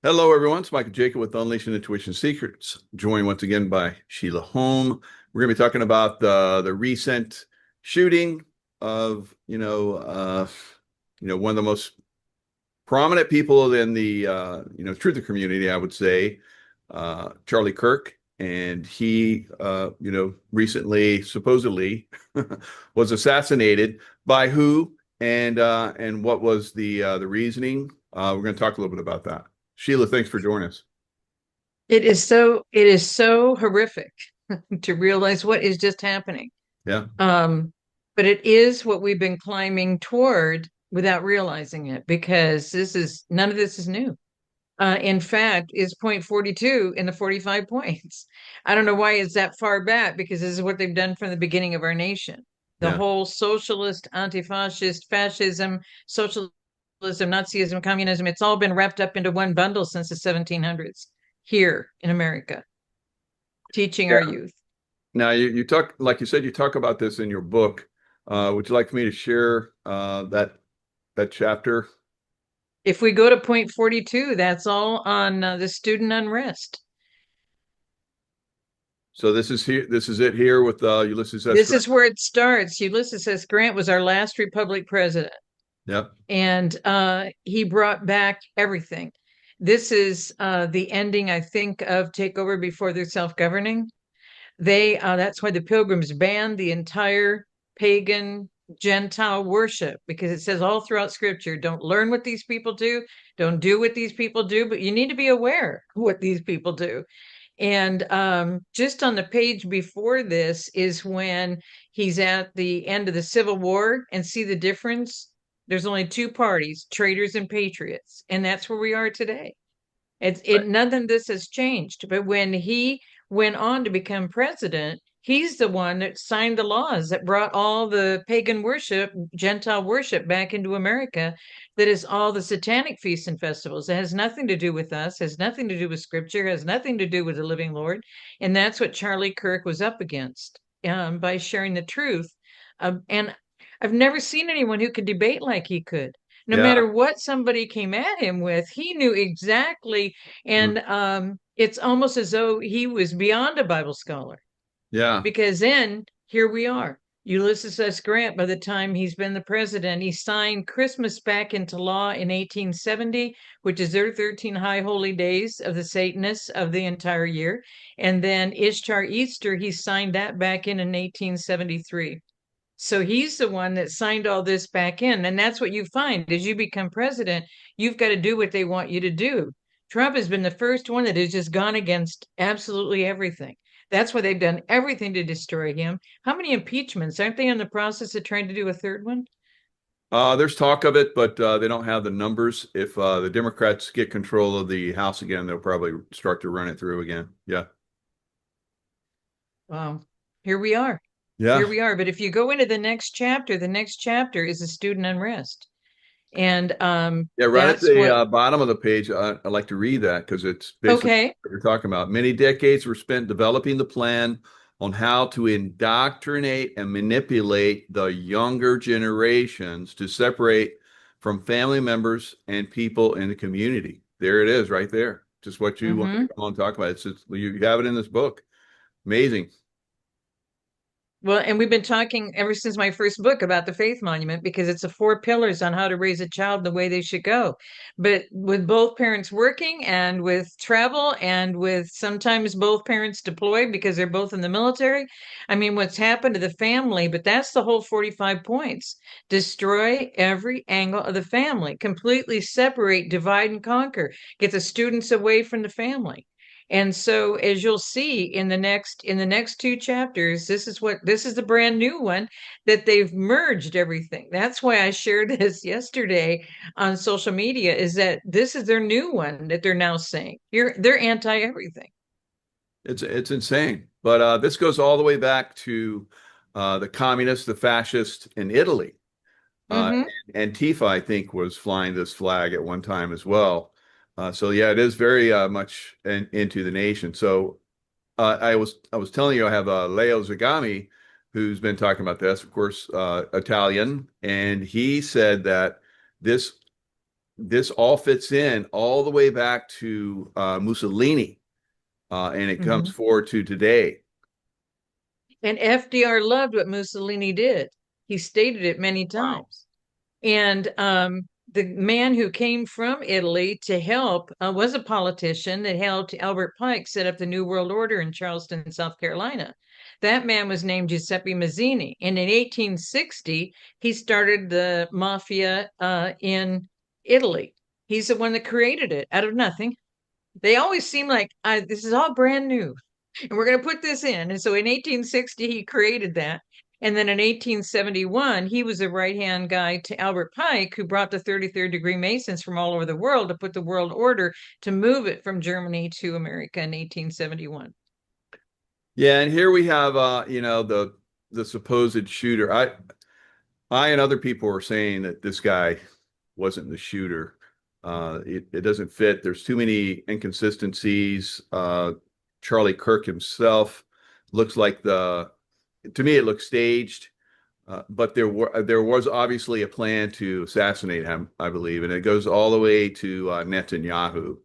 Hello, everyone. It's Michael Jacob with Unleashing Intuition Secrets, joined once again by Sheila Holm. We're going to be talking about the recent shooting of, one of the most prominent people in the, truther community, I would say, Charlie Kirk. And he, recently, supposedly, was assassinated by who and what was the reasoning? We're going to talk a little bit about that. Sheila, thanks for joining us. It is so horrific to realize what is just happening. Yeah. Um, but it is what we've been climbing toward without realizing it, because none of this is new. In fact, is point 42 in the 45 points. I don't know why it's that far back, because this is what they've done from the beginning of our nation. The Yeah. whole socialist, anti-fascist, fascism, socialism, Nazism, communism, it's all been wrapped up into one bundle since the 1700s here in America, teaching our Yeah. youth. Now you talk, like you said, you talk about this in your book. Would you like me to share that chapter? If we go to point 42, that's all on the student unrest. So this is here. This is it here with Ulysses S. This Grant. is where it starts. Ulysses S. Grant was our last Republic president, Yep. and he brought back everything. This is the ending, I think, of takeover before they're self-governing. That's why the Pilgrims banned the entire pagan Gentile worship, because it says all throughout Scripture, don't learn what these people do, don't do what these people do, but you need to be aware of what these people do. And just on the page before this is when he's at the end of the Civil War, and see the difference. There's only two parties, traitors and patriots, and that's where we are today. None of this has changed. But when he went on to become president, he's the one that signed the laws that brought all the pagan worship, Gentile worship, back into America. That is all the satanic feasts and festivals. It has nothing to do with us, has nothing to do with scripture, has nothing to do with the living Lord. And that's what Charlie Kirk was up against, by sharing the truth. And I've never seen anyone who could debate like he could. No Yeah. matter what somebody came at him with, he knew exactly. Mm. And it's almost as though he was beyond a Bible scholar, Yeah. because then here we are. Ulysses S. Grant, by the time he's been the president, he signed Christmas back into law in 1870, which is their 13 high holy days of the Satanists of the entire year. And then Ishtar Easter, he signed that back in 1873. So he's the one that signed all this back in. And that's what you find as you become president. You've got to do what they want you to do. Trump has been the first one that has just gone against absolutely everything. That's why they've done everything to destroy him. How many impeachments? Aren't they in the process of trying to do a third one? There's talk of it, but they don't have the numbers. If the Democrats get control of the House again, they'll probably start to run it through again. Yeah. Wow. Here we are. Yeah. Here we are. But if you go into the next chapter is the student unrest. And Yeah, right at that's the what, bottom of the page, I like to read that because it's basically okay. what you're talking about. Many decades were spent developing the plan on how to indoctrinate and manipulate the younger generations to separate from family members and people in the community. There it is, right there. Just what you want to Mm-hmm. come on and talk about. You have it in this book. Amazing. Well, and we've been talking ever since my first book about the faith monument, because it's the four pillars on how to raise a child the way they should go. But with both parents working, and with travel, and with sometimes both parents deployed because they're both in the military, I mean, what's happened to the family? But that's the whole 45 points. Destroy every angle of the family, completely separate, divide and conquer, get the students away from the family. And so, as you'll see in the next two chapters, this is the brand new one, that they've merged everything. That's why I shared this yesterday on social media, is that this is their new one that they're now saying. They're anti everything. It's insane. But this goes all the way back to the communists, the fascists in Italy. Uh, Mm-hmm. Antifa, I think, was flying this flag at one time as well. So yeah, it is very much into the nation. So I was telling you, I have Leo Zagami, who's been talking about this, of course, Italian, and he said that this this all fits in all the way back to Mussolini, and it comes Mhm. forward to today. And FDR loved what Mussolini did. He stated it many Wow. times. And the man who came from Italy to help was a politician that helped Albert Pike set up the New World Order in Charleston, South Carolina. That man was named Giuseppe Mazzini. And in 1860, he started the mafia in Italy. He's the one that created it out of nothing. They always seem like this is all brand new and we're going to put this in. And so in 1860, he created that. And then in 1871, he was a right hand guy to Albert Pike, who brought the 33rd degree Masons from all over the world to put the world order to move it from Germany to America in 1871. Yeah, and here we have the supposed shooter. I and other people are saying that this guy wasn't the shooter. It doesn't fit. There's too many inconsistencies. Charlie Kirk himself looks like to me it looks staged. But there was obviously a plan to assassinate him, I believe, and it goes all the way to Netanyahu.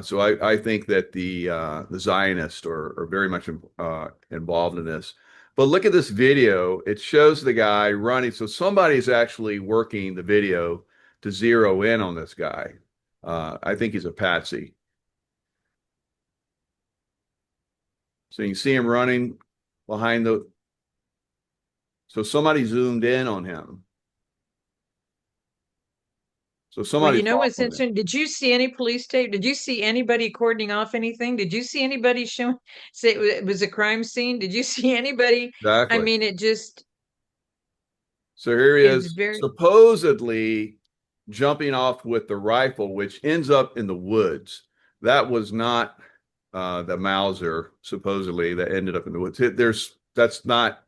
So I think that the Zionists are very much involved in this. But look at this video. It shows the guy running. So somebody's actually working the video to zero in on this guy. I think he's a patsy. So you can see him running behind the. So somebody zoomed in on him. So Well, somebody's you know what's following him. interesting? Did you see any police tape? Did you see anybody cordoning off anything? Did you see anybody showing say it was a crime scene? Did you see anybody? I Exactly. mean, it just So here he is is, very. supposedly jumping off with the rifle, which ends up in the woods. That was not the Mauser, supposedly, that ended up in the woods. That's not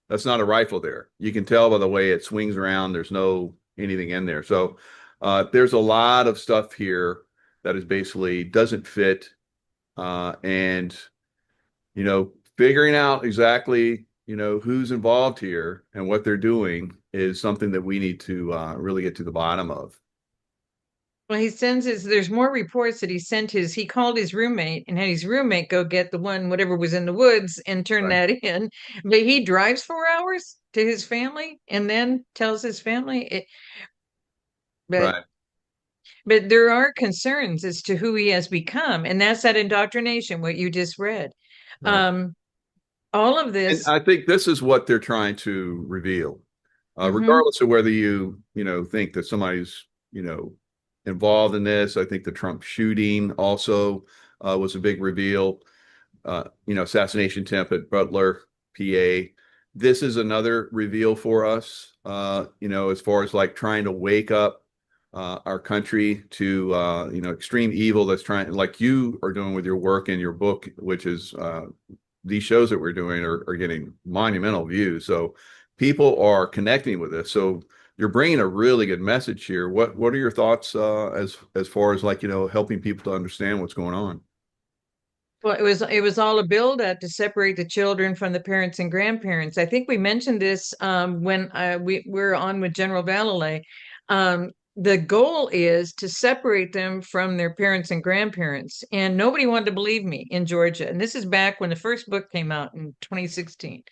a rifle there. You can tell by the way it swings around. There's no anything in there. So there's a lot of stuff here that is basically doesn't fit. And figuring out exactly, who's involved here and what they're doing is something that we need to really get to the bottom of. Well, there's more reports that he called his roommate and had his roommate go get the one, whatever was in the woods and turn Right. that in. But he drives 4 hours to his family and then tells his family but Right. but there are concerns as to who he has become. And that's that indoctrination, what you just read. Right. Um, all of And this. I think this is what they're trying to reveal, Mhm. regardless of whether think that somebody's, involved in this. I think the Trump shooting also was a big reveal. Assassination attempt at Butler, PA. This is another reveal for us, as far as like trying to wake up our country to, extreme evil that's trying, like you are doing with your work in your book, which is these shows that we're doing are getting monumental views. So people are connecting with this. So you're bringing a really good message here. What are your thoughts as far as like helping people to understand what's going on? Well, it was all a build up to separate the children from the parents and grandparents. I think we mentioned this when we were on with General Vallely. The goal is to separate them from their parents and grandparents, and nobody wanted to believe me in Georgia. And this is back when the first book came out in 2016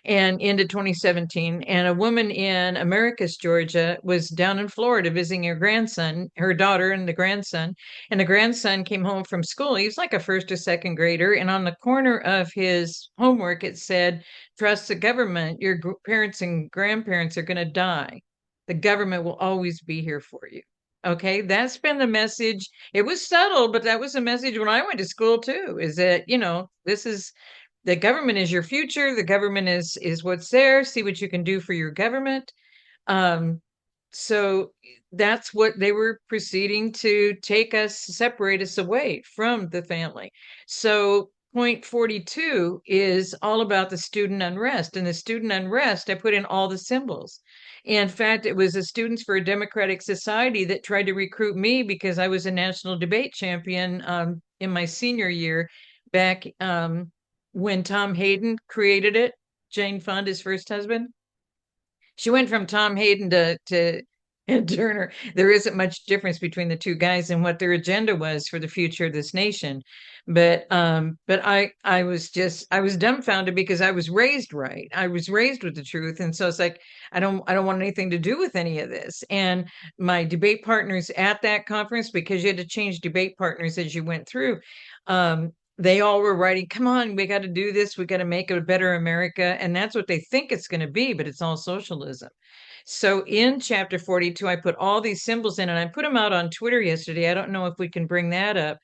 and into 2017. And a woman in Americus, Georgia, was down in Florida visiting her grandson, her daughter, and the grandson. And the grandson came home from school. He was like a first or second grader. And on the corner of his homework, it said, "Trust the government. Your parents and grandparents are going to die. The government will always be here for you." Okay, that's been the message. It was subtle, but that was the message when I went to school too, is that, this is the government is your future. The government is what's there. See what you can do for your government. Um, so that's what they were proceeding to take us, separate us away from the family. So point 42 is all about the student unrest. And the student unrest, I put in all the symbols. In fact, it was the Students for a Democratic Society that tried to recruit me because I was a national debate champion in my senior year back when Tom Hayden created it, Jane Fonda's first husband. She went from Tom Hayden to and Turner. There isn't much difference between the two guys and what their agenda was for the future of this nation. But I was dumbfounded because I was raised right. I was raised with the truth. And so it's like I don't want anything to do with any of this. And my debate partners at that conference, because you had to change debate partners as you went through, they all were writing, come on, we got to do this. We got to make a better America. And that's what they think it's going to be, but it's all socialism. So in chapter 42, I put all these symbols in and I put them out on Twitter yesterday. I don't know if we can bring that up,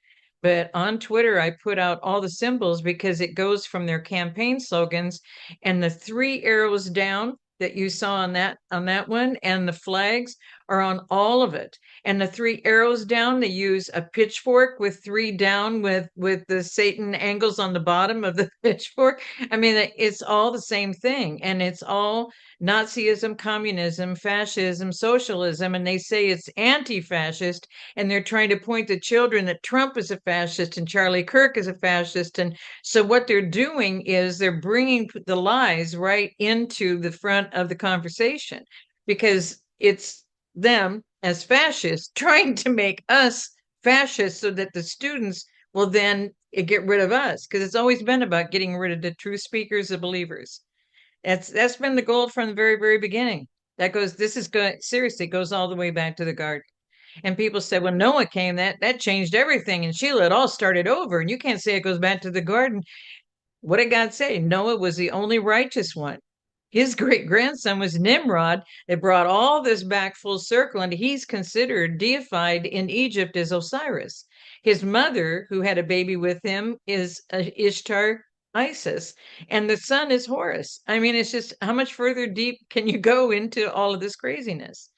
but on Twitter, I put out all the symbols because it goes from their campaign slogans, and the three arrows down that you saw on that one and the flags are on all of it. And the three arrows down, they use a pitchfork with three down with the Satan angles on the bottom of the pitchfork. I mean, it's all the same thing, and it's all Nazism, communism, fascism, socialism, and they say it's anti-fascist, and they're trying to point to children that Trump is a fascist and Charlie Kirk is a fascist. And so what they're doing is they're bringing the lies right into the front of the conversation, because it's them as fascists trying to make us fascists so that the students will then get rid of us, because it's always been about getting rid of the true speakers, the believers. That's been the goal from the very, very beginning. This is good, seriously, goes all the way back to the garden. And people said, when Noah came, that changed everything. And Sheila, it all started over. And you can't say it goes back to the garden. What did God say? Noah was the only righteous one. His great grandson was Nimrod that brought all this back full circle, and he's considered deified in Egypt as Osiris. His mother, who had a baby with him, is Ishtar, Isis, and the son is Horus. I mean, it's just how much further deep can you go into all of this craziness?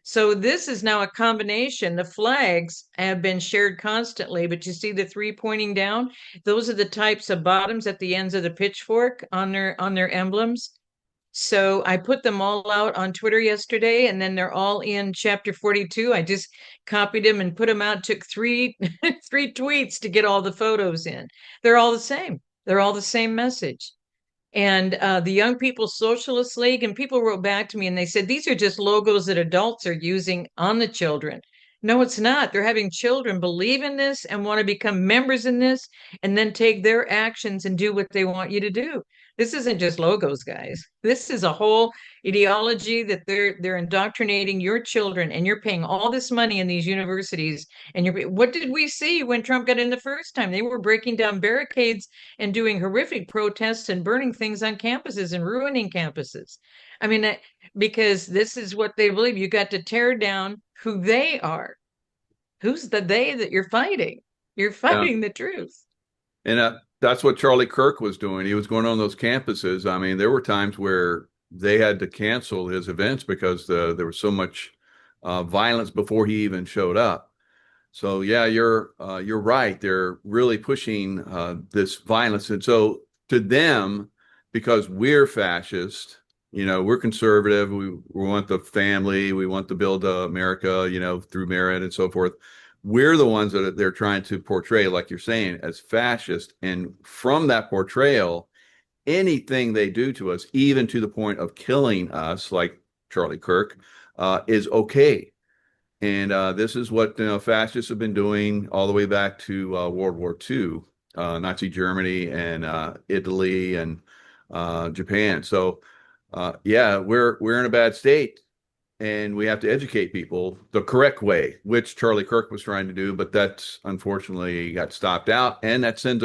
So this is now a combination. The flags have been shared constantly, but you see the three pointing down? Those are the types of bottoms at the ends of the pitchfork on their emblems. So I put them all out on Twitter yesterday, and then they're all in chapter 42. I just copied them and put them out, took three three tweets to get all the photos in. They're all the same. They're all the same message. And the Young People's Socialist League, and people wrote back to me and they said, these are just logos that adults are using on the children. No, it's not. They're having children believe in this and want to become members in this, and then take their actions and do what they want you to do. This isn't just logos, guys. This is a whole ideology that they're indoctrinating your children, and you're paying all this money in these universities. And what did we see when Trump got in the first time? They were breaking down barricades and doing horrific protests and burning things on campuses and ruining campuses. I mean, because this is what they believe. You got to tear down who they are. Who's the they that you're fighting? You're Yeah. fighting the truth. And that's what Charlie Kirk was doing. He was going on those campuses. I mean, there were times where they had to cancel his events because there was so much violence before he even showed up. So yeah, you're right. They're really pushing this violence, and so to them, because we're fascist, we're conservative. We want the family. We want to build America, through merit and so forth. We're the ones that they're trying to portray, like you're saying, as fascist. And from that portrayal, anything they do to us, even to the point of killing us, like Charlie Kirk, is okay. And this is what fascists have been doing all the way back to World War II, Nazi Germany and Italy and Japan. So yeah, we're in a bad state, and we have to educate people the correct way, which Charlie Kirk was trying to do, but that's unfortunately got stopped out, and that sends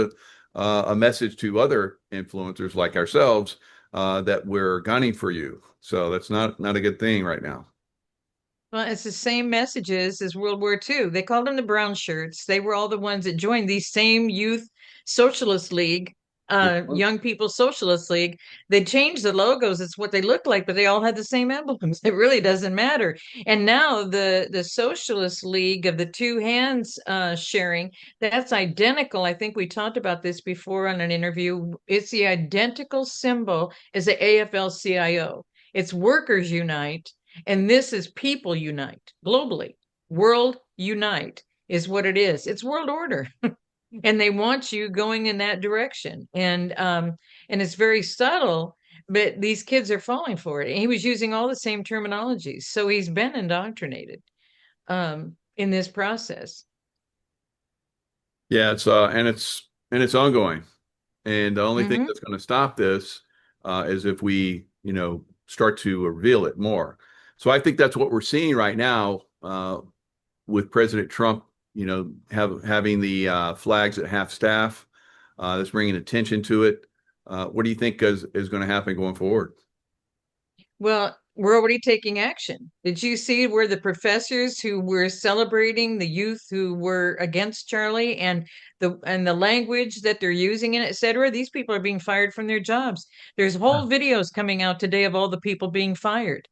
a message to other influencers like ourselves that we're gunning for you. So that's not a good thing right now. Well, it's the same messages as World War II. They called them the brown shirts. They were all the ones that joined the same youth socialist league, young people socialist league. They changed the logos. It's what they look like, but they all had the same emblems. It really doesn't matter. And now the socialist league of the two hands sharing, that's identical. I think we talked about this before on an interview. It's the identical symbol as the AFL-CIO. It's Workers Unite. And this is People Unite globally. World Unite is what it is. It's world order. And they want you going in that direction. And it's very subtle, but these kids are falling for it. And he was using all the same terminologies. So he's been indoctrinated in this process. Yeah, it's ongoing. And the only thing Hmm. that's going to stop this is if we, start to reveal it more. So I think that's what we're seeing right now with President Trump, having the flags at half staff. That's bringing attention to it. What do you think is going to happen going forward? Well, we're already taking action. Did you see where the professors who were celebrating the youth who were against Charlie and the language that they're using and et cetera? These people are being fired from their jobs. There's whole videos coming out today of all the people being fired.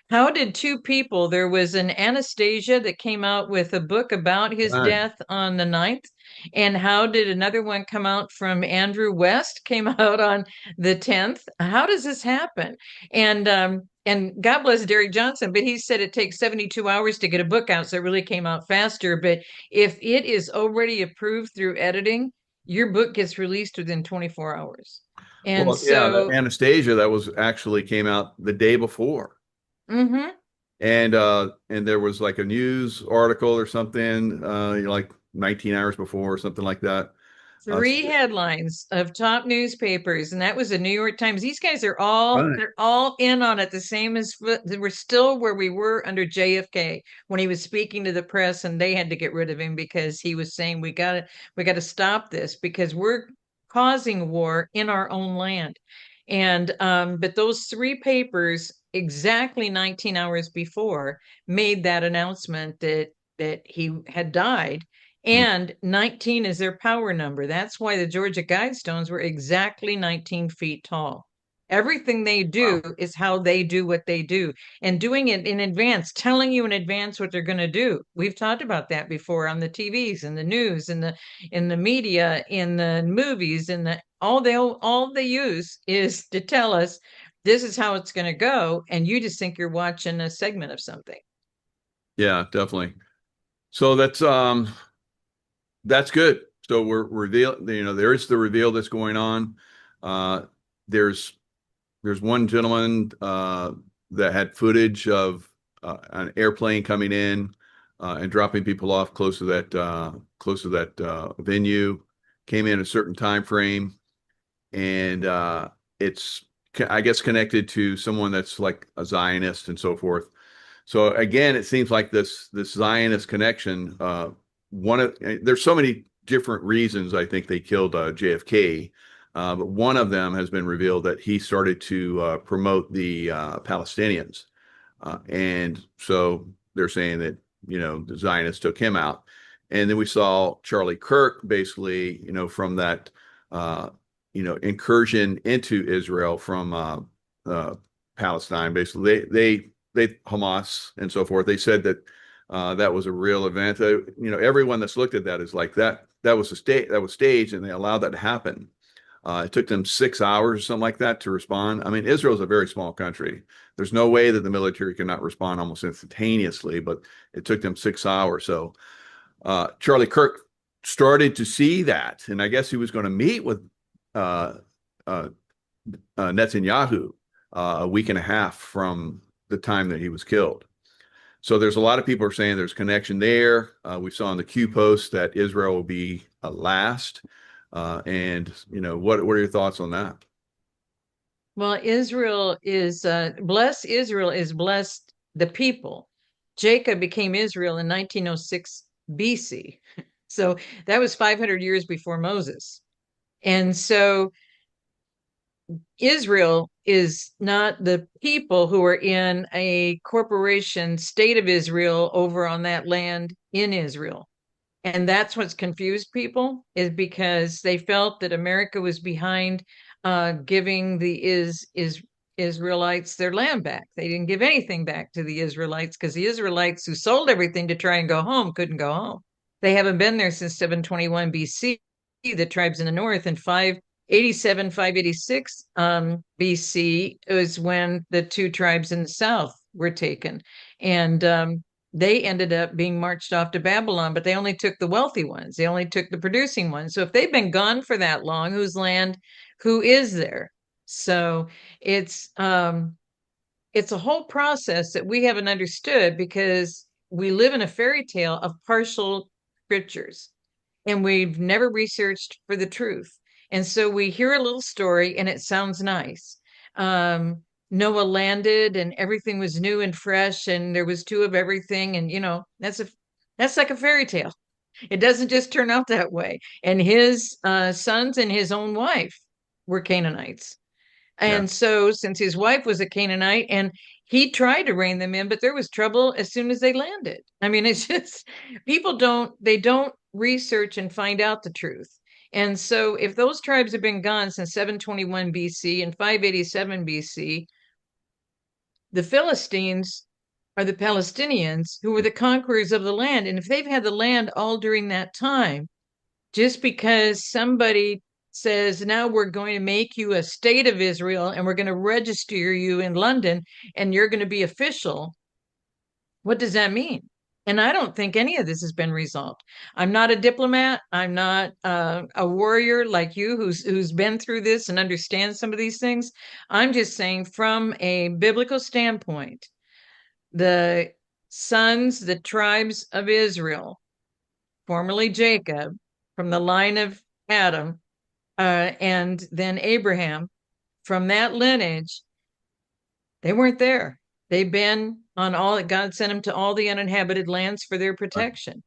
How did two people, there was an Anastasia that came out with a book about his Right. death on the 9th, and how did another one come out from Andrew West came out on the 10th? How does this happen? And God bless Derek Johnson, but he said it takes 72 hours to get a book out, so it really came out faster. But if it is already approved through editing, your book gets released within 24 hours. And Well, yeah, the so, Anastasia that was actually came out the day before. mhm. And there was like a news article or something, like 19 hours before or something like that. Three So, headlines of top newspapers, and that was the New York Times. These guys are all right. they're all in on it, the same as we're still where we were under JFK when he was speaking to the press, and they had to get rid of him because he was saying we got to stop this because we're causing war in our own land. And but those three papers exactly 19 hours before made that announcement that he had died, and 19 is their power number. That's why the Georgia Guidestones were exactly 19 feet tall. Everything they do Wow. is how they do what they do. And doing it in advance, telling you in advance what they're going to do. We've talked about that before on the TVs and the news and the media, in the movies, and all they use is to tell us this is how it's going to go, and you just think you're watching a segment of something. Yeah, definitely. So that's good. So we're reveal, there is the reveal that's going on. Uh, there's there's one gentleman that had footage of an airplane coming in and dropping people off close to that venue. Came in a certain time frame, and it's I guess connected to someone that's like a Zionist and so forth. So again, it seems like this Zionist connection. There's so many different reasons I think they killed JFK, but one of them has been revealed that he started to promote the Palestinians, and so they're saying that the Zionists took him out, and then we saw Charlie Kirk basically from that incursion into Israel from Palestine. Basically, they Hamas and so forth. They said that that was a real event. Everyone that's looked at that is like that was that was staged, and they allowed that to happen. It took them 6 hours or something like that to respond. I mean, Israel's a very small country. There's no way that the military cannot respond almost instantaneously, but it took them 6 hours. So Charlie Kirk started to see that, and I guess he was going to meet with uh, uh, Netanyahu a week and a half from the time that he was killed. So there's a lot of people are saying there's connection there. We saw in the Q post that Israel will be last. And what are your thoughts on that? Well, Israel is bless Israel is blessed the people. Jacob became Israel in 1906 BC. So that was 500 years before Moses. And so Israel is not the people who are in a corporation state of Israel over on that land in Israel. And that's what's confused people, is because they felt that America was behind giving the Israelites their land back. They didn't give anything back to the Israelites because the Israelites who sold everything to try and go home couldn't go home. They haven't been there since 721 BC. The tribes in the north, and 587, 586 BC was when the two tribes in the south were taken. And they ended up being marched off to Babylon, but they only took the wealthy ones. They only took the producing ones. So if they've been gone for that long, whose land, who is there? So it's it's a whole process that we haven't understood because we live in a fairy tale of partial scriptures and we've never researched for the truth. And so we hear a little story and it sounds nice. Um, Noah landed and everything was new and fresh and there was two of everything. And that's like a fairy tale. It doesn't just turn out that way. And his sons and his own wife were Canaanites. Yeah. And so, since his wife was a Canaanite, and he tried to rein them in, but there was trouble as soon as they landed. I mean, it's just they don't research and find out the truth. And so, if those tribes have been gone since 721 BC and 587 BC, the Philistines are the Palestinians who were the conquerors of the land. And if they've had the land all during that time, just because somebody says now we're going to make you a state of Israel and we're going to register you in London and you're going to be official, what does that mean? And I don't think any of this has been resolved. I'm not a diplomat. I'm not a warrior like you who's been through this and understands some of these things. I'm just saying from a biblical standpoint, the sons, the tribes of Israel, formerly Jacob, from the line of Adam, and then Abraham, from that lineage, they weren't there. They've been on all that God sent them to all the uninhabited lands for their Right. protection.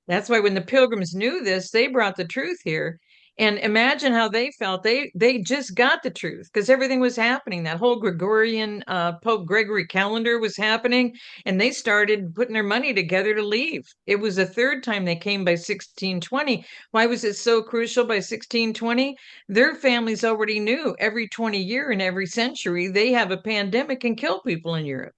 That's why when the pilgrims knew this, they brought the truth here. And imagine how they felt. They just got the truth because everything was happening. That whole Gregorian Pope Gregory calendar was happening, and they started putting their money together to leave. It was the third time they came by 1620. Why was it so crucial by 1620? Their families already knew every 20 year and every century they have a pandemic and kill people in Europe.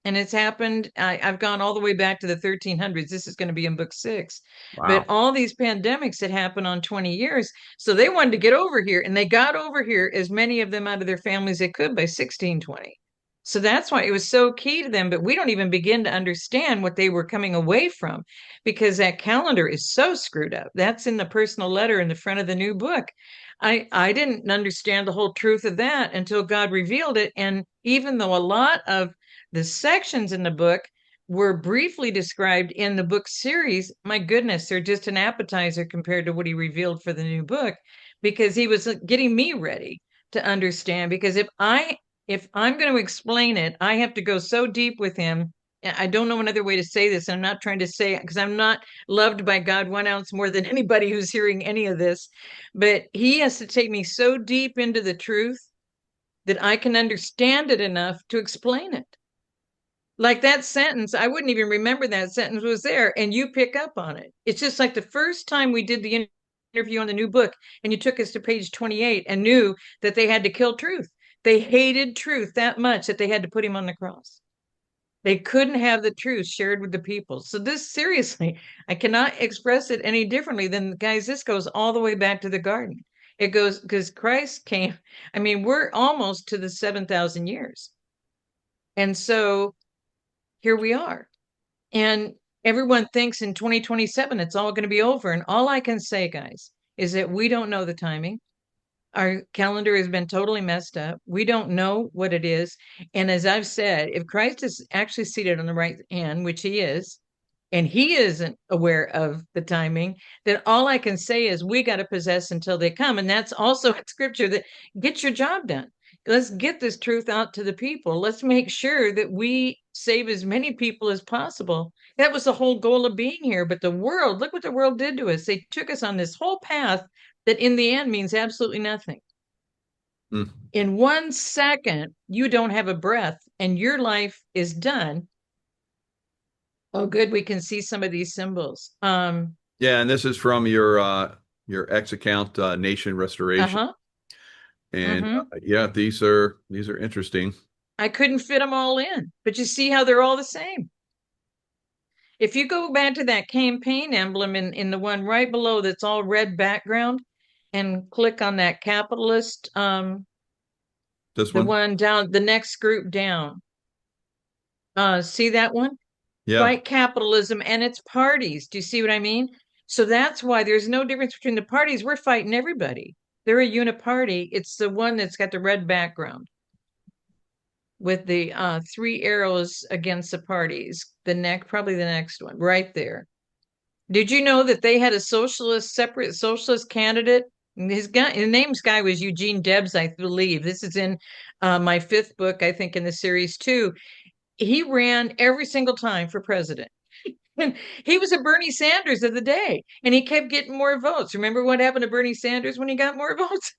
And it's happened. I've gone all the way back to the 1300s. This is going to be in book 6. But Wow. all these pandemics that happen on 20 years. So they wanted to get over here, and they got over here, as many of them out of their families they could by 1620. So that's why it was so key to them. But we don't even begin to understand what they were coming away from because that calendar is so screwed up. That's in the personal letter in the front of the new book. I didn't understand the whole truth of that until God revealed it. And even though a lot of the sections in the book were briefly described in the book series, my goodness, they're just an appetizer compared to what he revealed for the new book because he was getting me ready to understand. Because if I'm going to explain it, I have to go so deep with him. I don't know another way to say this. I'm not trying to say it because I'm not loved by God 1 ounce more than anybody who's hearing any of this. But he has to take me so deep into the truth that I can understand it enough to explain it. Like that sentence, I wouldn't even remember that sentence was there, and you pick up on it. It's just like the first time we did the interview on the new book, and you took us to page 28 and knew that they had to kill truth. They hated truth that much that they had to put him on the cross. They couldn't have the truth shared with the people. So this seriously, I cannot express it any differently than guys, this goes all the way back to the garden. It goes because Christ came. I mean, we're almost to the 7,000 years. And so here we are. And everyone thinks in 2027 it's all going to be over. And all I can say, guys, is that we don't know the timing. Our calendar has been totally messed up. We don't know what it is. And as I've said, if Christ is actually seated on the right hand, which he is, and he isn't aware of the timing, then all I can say is we got to possess until they come. And that's also in scripture that get your job done. Let's get this truth out to the people. Let's make sure that we save as many people as possible. That was the whole goal of being here. But the world, look what the world did to us. They took us on this whole path that in the end means absolutely nothing. Mm. In 1 second, you don't have a breath and your life is done. Oh, good. We can see some of these symbols. Yeah, and this is from your X account, Nation Restoration, Uh-huh. and Mm-hmm. yeah, these are interesting. I couldn't fit them all in, but you see how they're all the same. If you go back to that campaign emblem in the one right below that's all red background and click on that capitalist, This the one, one down, the next group down. See that one? yeah, Fight capitalism and its parties. Do you see what I mean? So that's why there's no difference between the parties. We're fighting everybody. They're a uniparty. It's the one that's got the red background with the three arrows against the parties. Probably the next one, right there. Did you know that they had a separate socialist candidate? His name's guy was Eugene Debs, I believe. This is in my fifth book, I think, in the series too. He ran every single time for president. And he was a Bernie Sanders of the day, and he kept getting more votes. Remember what happened to Bernie Sanders when he got more votes?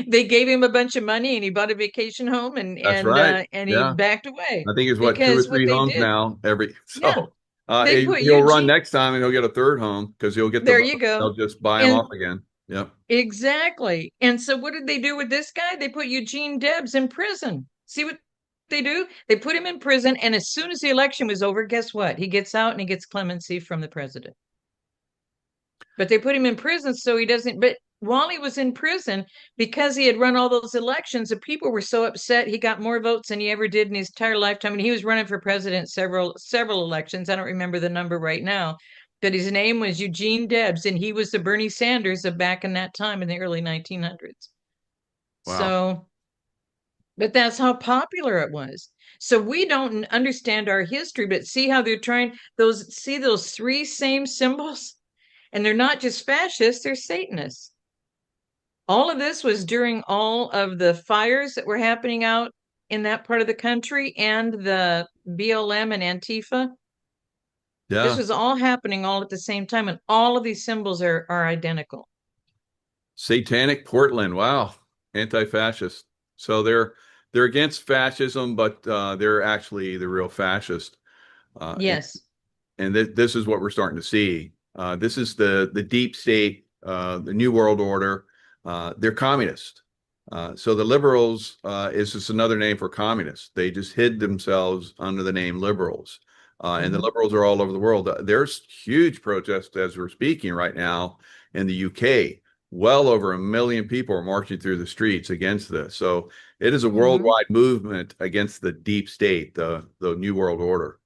They gave him a bunch of money, and he bought a vacation home, and That's right. he Yeah. backed away I think it's what, two or because what three they homes did, now every, yeah, so they put he'll run Eugene. next time and he'll get a third home because he'll get the There you vote. go. They'll just buy him And off again. Yep. exactly. And so what did they do with this guy? They put Eugene Debs in prison. See what they do? They put him in prison, and as soon as the election was over, guess what? He gets out and he gets clemency from the president. But they put him in prison so he doesn't. But while he was in prison, because he had run all those elections, the people were so upset. He got more votes than he ever did in his entire lifetime. And he was running for president several elections. I don't remember the number right now, but his name was Eugene Debs, and he was the Bernie Sanders of back in that time in the early 1900s. Wow. So, but that's how popular it was. So we don't understand our history, but see how they're trying those three same symbols? And they're not just fascists, they're Satanists. All of this was during all of the fires that were happening out in that part of the country and the BLM and Antifa. This Yeah. was all happening all at the same time, and all of these symbols are identical. Satanic Portland. Wow. Anti-fascist. So they're against fascism, but they're actually the real fascist. And, Yes. this is what we're starting to see. This is the deep state, the New World Order. They're communist. So the liberals is just another name for communists. They just hid themselves under the name liberals. And the liberals are all over the world. There's huge protests as we're speaking right now in the UK. Well over 1 million people are marching through the streets against this. So it is a worldwide movement against the deep state, the New World Order.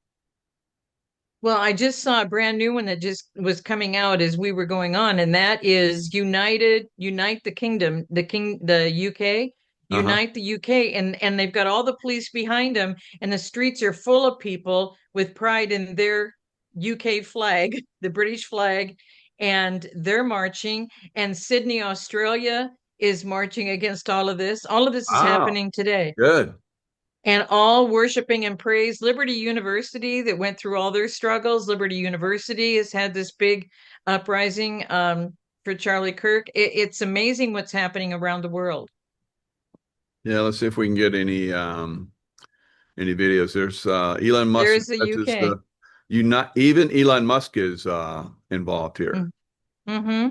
Well, I just saw a brand new one that just was coming out as we were going on, and that is Unite the Kingdom, the UK, Uh-huh. Unite the UK, and they've got all the police behind them, and the streets are full of people with pride in their UK flag, the British flag, and they're marching, and Sydney, Australia is marching against all of this. All of this is Wow. happening today, Good. and all worshiping and praise Liberty University that went through all their struggles. Liberty University has had this big uprising for Charlie Kirk. It's amazing what's happening around the world. Yeah, let's see if we can get any videos. There's Elon There Musk. is the That's just UK. you not even Elon Musk is involved here. Mm-hmm.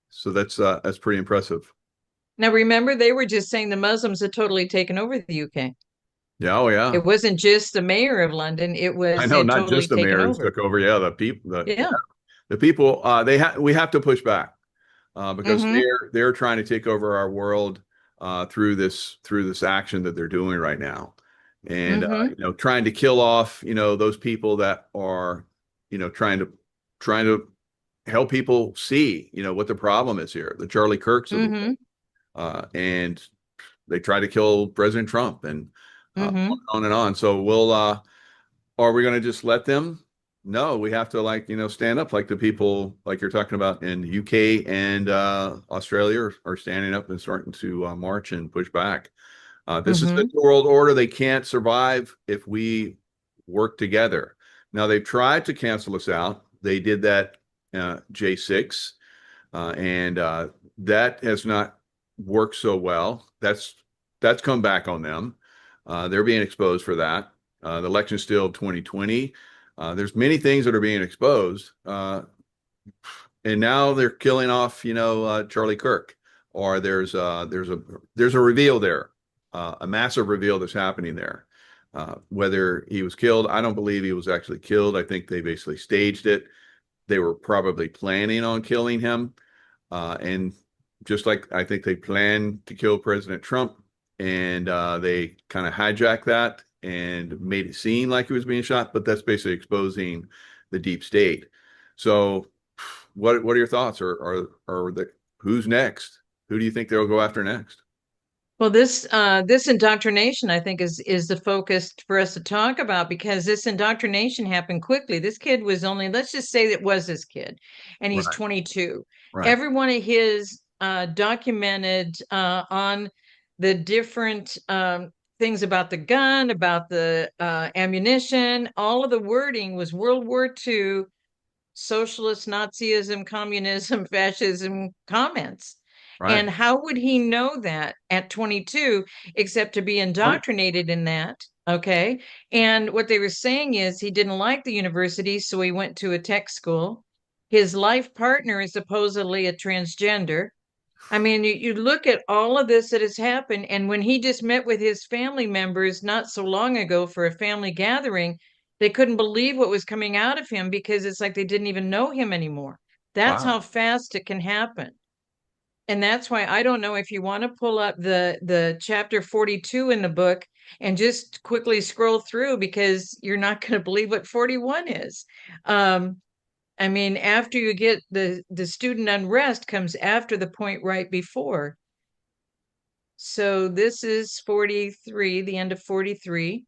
So that's pretty impressive. Now, remember, they were just saying the Muslims had totally taken over the UK. Yeah, oh yeah. It wasn't just the mayor of London; it I was know, had not totally just the taken mayors over. took over. Yeah, the people, Yeah. the people. We have to push back because Mm-hmm. they're trying to take over our world through this action that they're doing right now, and Mm-hmm. trying to kill off those people that are trying to help people see what the problem is here. The Charlie Kirks of the Mm-hmm. and they try to kill President Trump and Mm-hmm. on and on. So are we going to just let them? No, we have to stand up like the people like you're talking about in the UK and Australia are standing up and starting to march and push back. This is the Mm-hmm. New World Order. They can't survive if we work together. Now they've tried to cancel us out. They did that J6, and that has not worked so well. That's come back on them. They're being exposed for that. The election's still 2020. There's many things that are being exposed, and now they're killing off, Charlie Kirk. Or there's a reveal there, a massive reveal that's happening there. Whether he was killed, I don't believe he was actually killed. I think they basically staged it. They were probably planning on killing him, and just like I think they planned to kill President Trump, and they kind of hijacked that and made it seem like he was being shot, but that's basically exposing the deep state. So, what are your thoughts? Or who's next? Who do you think they'll go after next? Well, this indoctrination, I think, is the focus for us to talk about, because this indoctrination happened quickly. This kid was only, let's just say it was this kid, and he's Right, 22. right, Every one of his documented on the different things about the gun, about the ammunition, all of the wording was World War II, socialist, Nazism, communism, fascism comments. right. And how would he know that at 22, except to be Right. indoctrinated in that? Okay. And what they were saying is he didn't like the university, so he went to a tech school. His life partner is supposedly a transgender. I mean, you look at all of this that has happened. And when he just met with his family members not so long ago for a family gathering, they couldn't believe what was coming out of him, because it's like they didn't even know him anymore. That's how Wow. fast it can happen. And that's why I don't know if you want to pull up the chapter 42 in the book and just quickly scroll through, because you're not going to believe what 41 is. Um, I mean, after you get the student unrest comes after the point right before. So this is 43, the end of 43.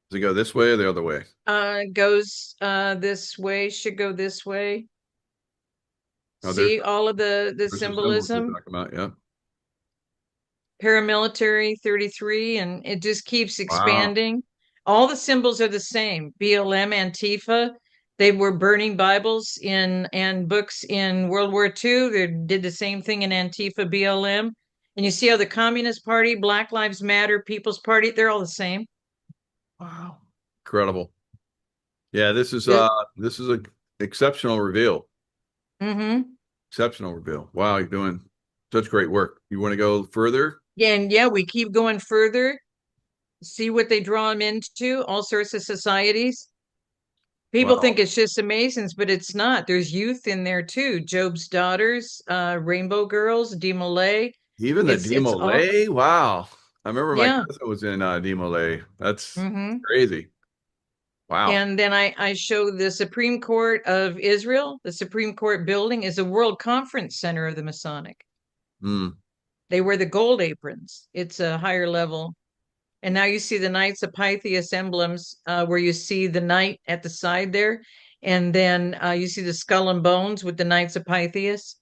Does it go this way or the other way? Goes this way, should go this way. Oh, See all of the there's the symbols you're symbolism. talking about. Yeah. Paramilitary 33, and it just keeps Wow. expanding. All the symbols are the same. BLM, Antifa, they were burning Bibles in and books in World War II. They did the same thing in Antifa, BLM. And you see how the Communist Party, Black Lives Matter, People's Party, they're all the same. Wow. Incredible. Yeah, It, this is a exceptional reveal. mm-hmm. Exceptional reveal. Wow, you're doing such great work. You want to go further? Yeah, and yeah, we keep going further, see what they draw them into, all sorts of societies. People think Wow. it's just the Masons, but it's not. There's youth in there too. Job's daughters, Rainbow Girls, D. Malay. Even the It's all, Demolay? Wow. I remember my yeah. cousin was in Demolay. That's Hmm. crazy. Wow. And then I show the Supreme Court of Israel. The Supreme Court building is a World Conference Center of the Masonic. Hmm. They wear the gold aprons. It's a higher level. And now you see the Knights of Pythias emblems, where you see the knight at the side there. And then you see the skull and bones with the Knights of Pythias.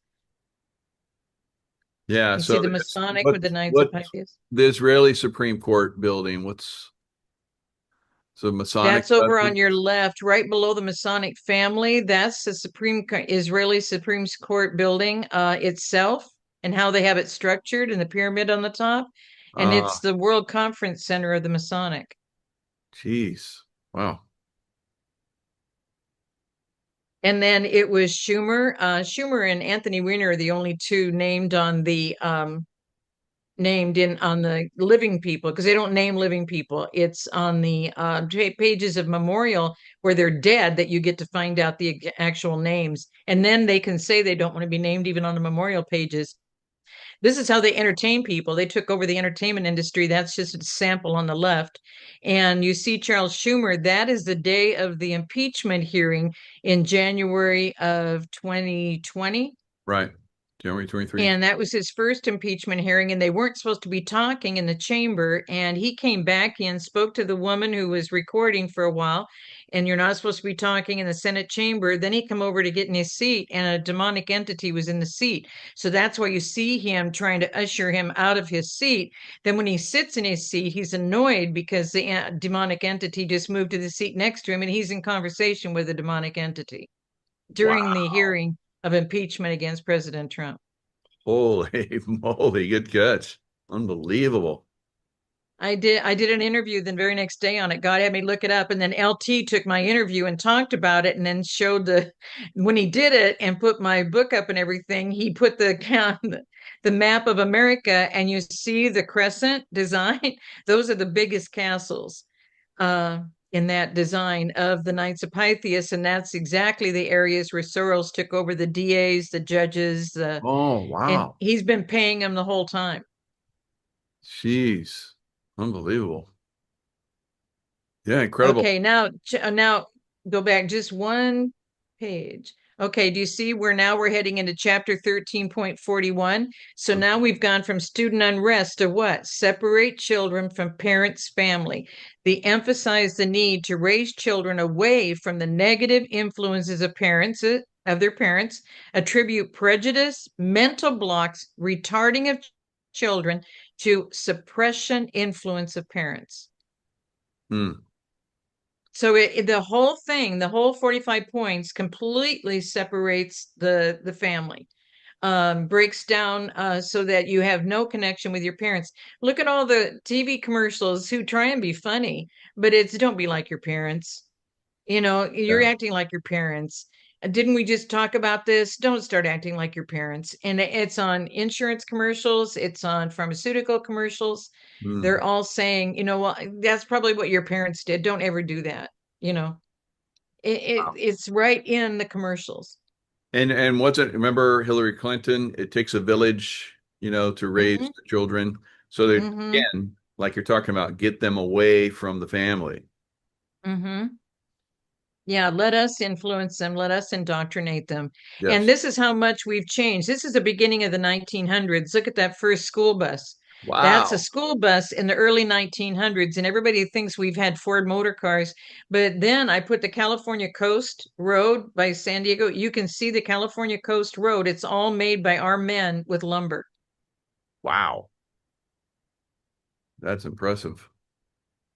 Yeah, You see so the it's Masonic with the Knights of what Pythias. the Israeli Supreme Court building, what's so Masonic That's over on your residence? left, right below the Masonic family. That's the Israeli Supreme Court building itself, and how they have it structured, and the pyramid on the top. And it's Ah, the World Conference Center of the Masonic. jeez. Wow. And then it was Schumer. Schumer and Anthony Weiner are the only two named on the named in on the living people, because they don't name living people. It's on the pages of memorial where they're dead that you get to find out the actual names, and then they can say they don't want to be named even on the memorial pages. This is how they entertain people. They took over the entertainment industry. That's just a sample on the left. And you see Charles Schumer, that is the day of the impeachment hearing in January of 2020. Right. January 23. And that was his first impeachment hearing, and they weren't supposed to be talking in the chamber. And he came back in, spoke to the woman who was recording for a while, and you're not supposed to be talking in the Senate chamber. Then he come over to get in his seat, and a demonic entity was in the seat. So that's why you see him trying to usher him out of his seat. Then when he sits in his seat, he's annoyed because the demonic entity just moved to the seat next to him, and he's in conversation with the demonic entity during the Wow. hearing of impeachment against President Trump. Holy moly, good catch. Unbelievable. I did an interview the very next day on it. God had me look it up, and then LT took my interview and talked about it, and then showed the when he did it and put my book up and everything. He put the map of America, and you see the crescent design. Those are the biggest castles uh, in that design of the Knights of Pythias, and that's exactly the areas where Soros took over the DAs, the judges, Oh, and wow. he's been paying them the whole time. Jeez. Unbelievable. Yeah, incredible. Okay, now go back just one page. Okay, do you see we're heading into chapter 13.41? So now we've gone from student unrest to what? Separate children from parents' family. They emphasize the need to raise children away from the negative influences of parents, of their parents, attribute prejudice, mental blocks, retarding of children to suppression influence of parents. Hmm. So the whole thing, the whole 45 points completely separates the family, breaks down so that you have no connection with your parents. Look at all the TV commercials who try and be funny, but it's don't be like your parents. You know, you're Yeah. acting like your parents. Didn't we just talk about this? Don't start acting like your parents. And it's on insurance commercials, it's on pharmaceutical commercials. Hmm. They're all saying, you know, well, that's probably what your parents did. Don't ever do that. You know, it's right in the commercials. And what's it? Remember Hillary Clinton? It takes a village, to raise Hmm. the children. So that Hmm. again, like you're talking about, get them away from the family. Hmm. Yeah, let us influence them, let us indoctrinate them. And Yes. this is how much we've changed. This is the beginning of the 1900s. Look at that first school bus. That's a Wow. school bus in the early 1900s, and everybody thinks we've had Ford motor cars. But then I put the California Coast Road by San Diego. You can see the California Coast Road. It's all made by our men with lumber. Wow. That's impressive.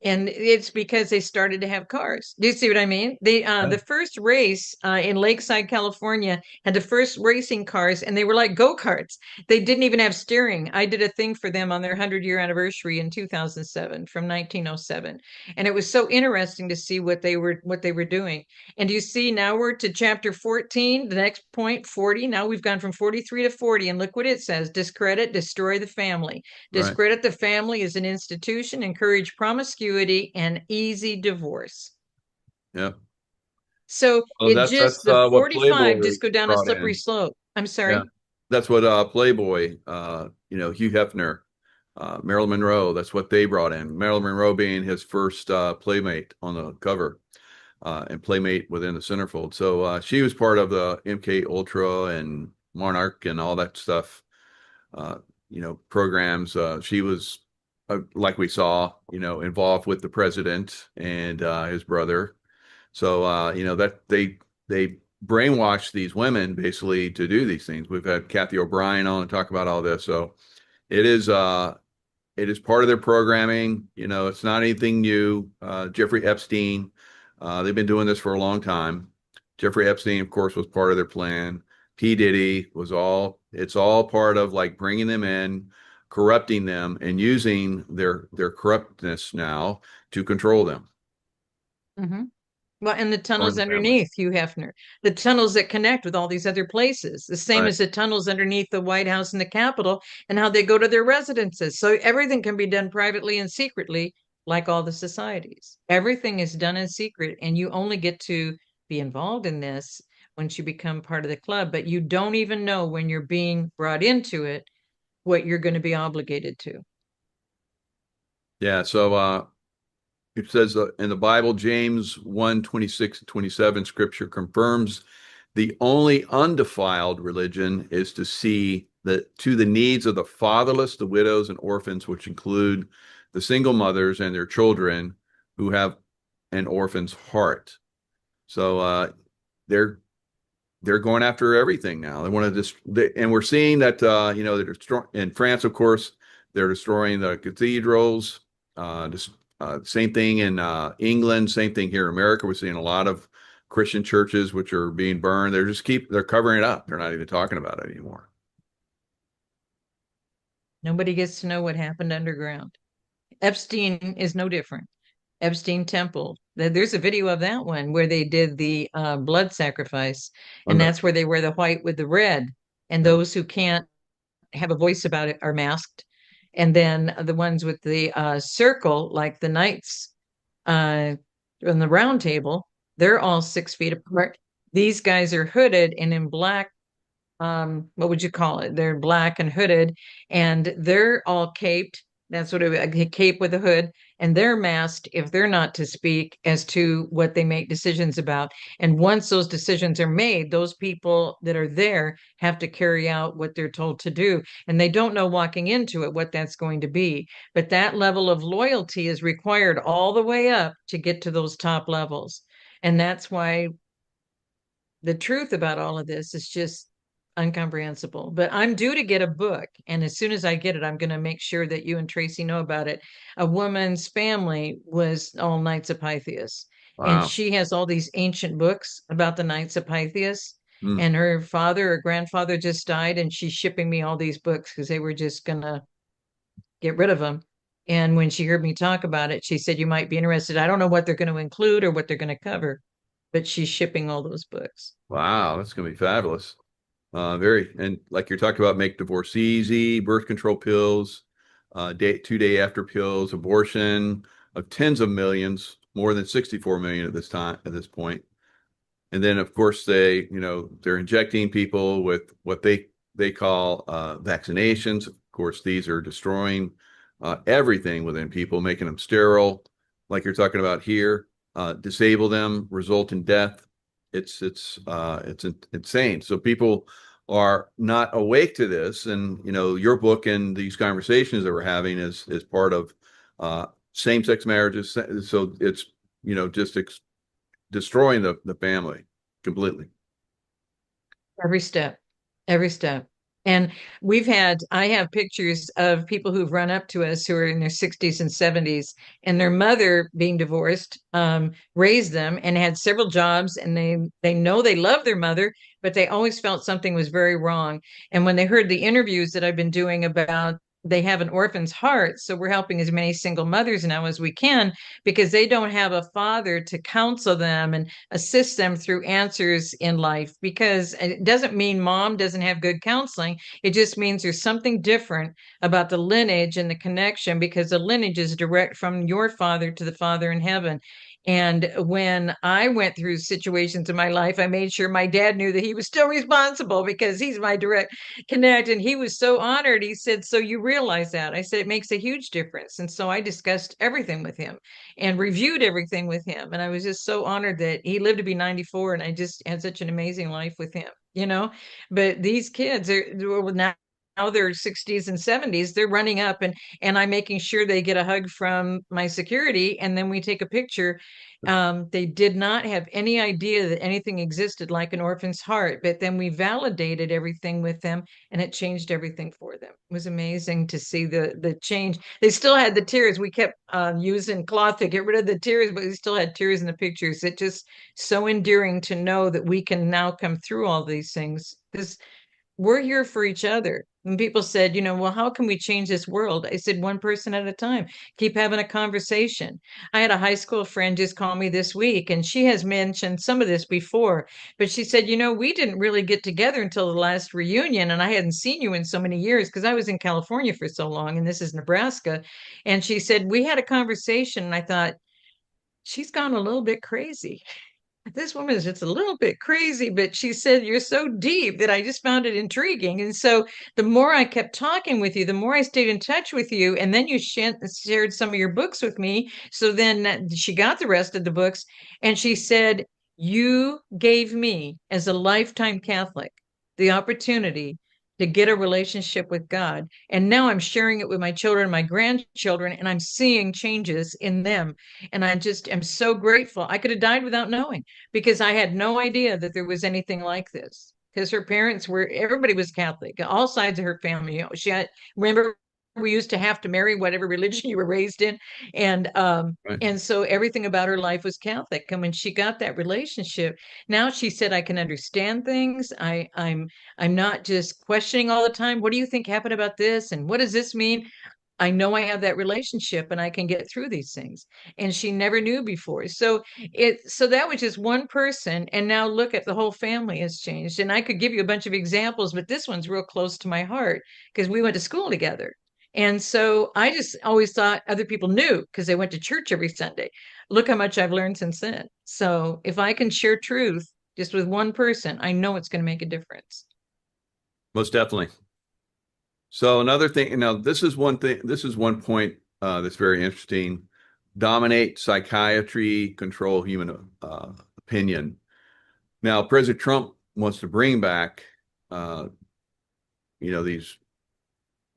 And it's because they started to have cars. Do you see what I mean? They Yeah. the first race in Lakeside, California, had the first racing cars, and they were like go-karts. They didn't even have steering. I did a thing for them on their 100-year anniversary in 2007, from 1907, and it was so interesting to see what they were doing. And you see, now we're to chapter 14, the next point, 40. Now we've gone from 43 to 40, and look what it says: discredit, destroy the family. Right. Discredit the family as an institution, encourage promiscuity and easy divorce. Yeah. So Well, it that's just, that's the what 45 Playboy just go down a brought slippery in. slope. I'm Yeah. sorry. That's what Playboy, Hugh Hefner, Marilyn Monroe, that's what they brought in. Marilyn Monroe being his first playmate on the cover, and playmate within the centerfold. So she was part of the MK Ultra and Monarch and all that stuff, uh, programs. She was, like we saw, involved with the president and his brother. So that they brainwash these women basically to do these things. We've had Kathy O'Brien on to talk about all this. So it is uh it is part of their programming. It's not anything new. Jeffrey Epstein, they've been doing this for a long time. Jeffrey Epstein, of course, was part of their plan. P. Diddy it's all part of like bringing them in, corrupting them, and using their corruptness now to control them. Hmm. Well, and the Or tunnels the family. underneath, Hugh Hefner, the tunnels that connect with all these other places, the same Right. as the tunnels underneath the White House and the Capitol, and how they go to their residences. So everything can be done privately and secretly, like all the societies. Everything is done in secret, and you only get to be involved in this once you become part of the club, but you don't even know when you're being brought into it what you're going to be obligated to. Yeah. So it says in the Bible, James 1:26-27, scripture confirms the only undefiled religion is to see that to the needs of the fatherless, the widows, and orphans, which include the single mothers and their children who have an orphan's heart. So they're they're going after everything now. They want to just, and we're seeing that they're in France, of course, they're destroying the cathedrals. Just same thing in England, same thing here in America. We're seeing a lot of Christian churches which are being burned. They're covering it up. They're not even talking about it anymore. Nobody gets to know what happened underground. Epstein is no different. Epstein Temple. There's a video of that one where they did the blood sacrifice, On and the that's where they wear the white with the red. And Yeah. those who can't have a voice about it are masked. And then the ones with the circle, like the knights on the round table, they're all 6 feet apart. These guys are hooded and in black. What would you call it? They're black and hooded, and they're all caped. That's what a cape with a hood, and they're masked if they're not to speak as to what they make decisions about. And once those decisions are made, those people that are there have to carry out what they're told to do. And they don't know walking into it what that's going to be. But that level of loyalty is required all the way up to get to those top levels. And that's why the truth about all of this is just incomprehensible. But I'm due to get a book, and as soon as I get it, I'm going to make sure that you and Tracy know about it. A woman's family was all Knights of Pythias, and Wow. she has all these ancient books about the Knights of Pythias. Mm. And her father or grandfather just died, and she's shipping me all these books because they were just gonna get rid of them. And when she heard me talk about it, she said, "You might be interested." I don't know what they're going to include or what they're going to cover, but she's shipping all those books. Wow, that's going to be fabulous. Very, and like you're talking about, make divorce easy, birth control pills, day 2 day after pills, abortion of tens of millions, more than 64 million at this point. And then of course they're injecting people with what they call vaccinations. Of course, these are destroying everything within people, making them sterile, like you're talking about here, disable them, result in death. It's insane. So people are not awake to this, and your book and these conversations that we're having is part of same-sex marriages. So it's just destroying the family completely. Every step, every step. And I have pictures of people who've run up to us who are in their 60s and 70s, and their mother, being divorced, raised them and had several jobs, and they know they love their mother, but they always felt something was very wrong. And when they heard the interviews that I've been doing about they have an orphan's heart, so we're helping as many single mothers now as we can because they don't have a father to counsel them and assist them through answers in life, because it doesn't mean mom doesn't have good counseling. It just means there's something different about the lineage and the connection, because the lineage is direct from your father to the Father in heaven. And when I went through situations in my life, I made sure my dad knew that he was still responsible because he's my direct connect. And he was so honored. He said, "So you realize that?" I said, "It makes a huge difference." And so I discussed everything with him and reviewed everything with him. And I was just so honored that he lived to be 94, and I just had such an amazing life with him. But these kids are now they're 60s and 70s. They're running up, and I'm making sure they get a hug from my security, and then we take a picture. They did not have any idea that anything existed like an orphan's heart, but then we validated everything with them, and it changed everything for them. It was amazing to see the change. They still had the tears. We kept using cloth to get rid of the tears, but we still had tears in the pictures. It just so endearing to know that we can now come through all these things. This We're here for each other. When people said, "Well, how can we change this world?" I said, one person at a time. Keep having a conversation. I had a high school friend just call me this week, and she has mentioned some of this before, but she said, "We didn't really get together until the last reunion, and I hadn't seen you in so many years because I was in California for so long, and this is Nebraska." And she said, "We had a conversation," and I thought, she's gone a little bit crazy. This woman is just a little bit crazy, but she said, "You're so deep," that I just found it intriguing. And so the more I kept talking with you, the more I stayed in touch with you. And then you shared some of your books with me. So then she got the rest of the books, and she said, "You gave me, as a lifetime Catholic, the opportunity to get a relationship with God. And now I'm sharing it with my children, my grandchildren, and I'm seeing changes in them. And I just am so grateful. I could have died without knowing, because I had no idea that there was anything like this. Because her parents everybody was Catholic, all sides of her family. Remember, we used to have to marry whatever religion you were raised in. And, Right. and so everything about her life was Catholic. And when she got that relationship, now she said, "I can understand things. I'm not just questioning all the time. What do you think happened about this? And what does this mean? I know I have that relationship and I can get through these things." And she never knew before. So that was just one person. And now look at the whole family has changed. And I could give you a bunch of examples, but this one's real close to my heart because we went to school together. And so I just always thought other people knew because they went to church every Sunday. Look how much I've learned since then. So if I can share truth just with one person, I know it's going to make a difference. Most definitely. So another thing, now this is one thing, this is one point that's very interesting. Dominate psychiatry, control human opinion. Now, President Trump wants to bring back, uh, these.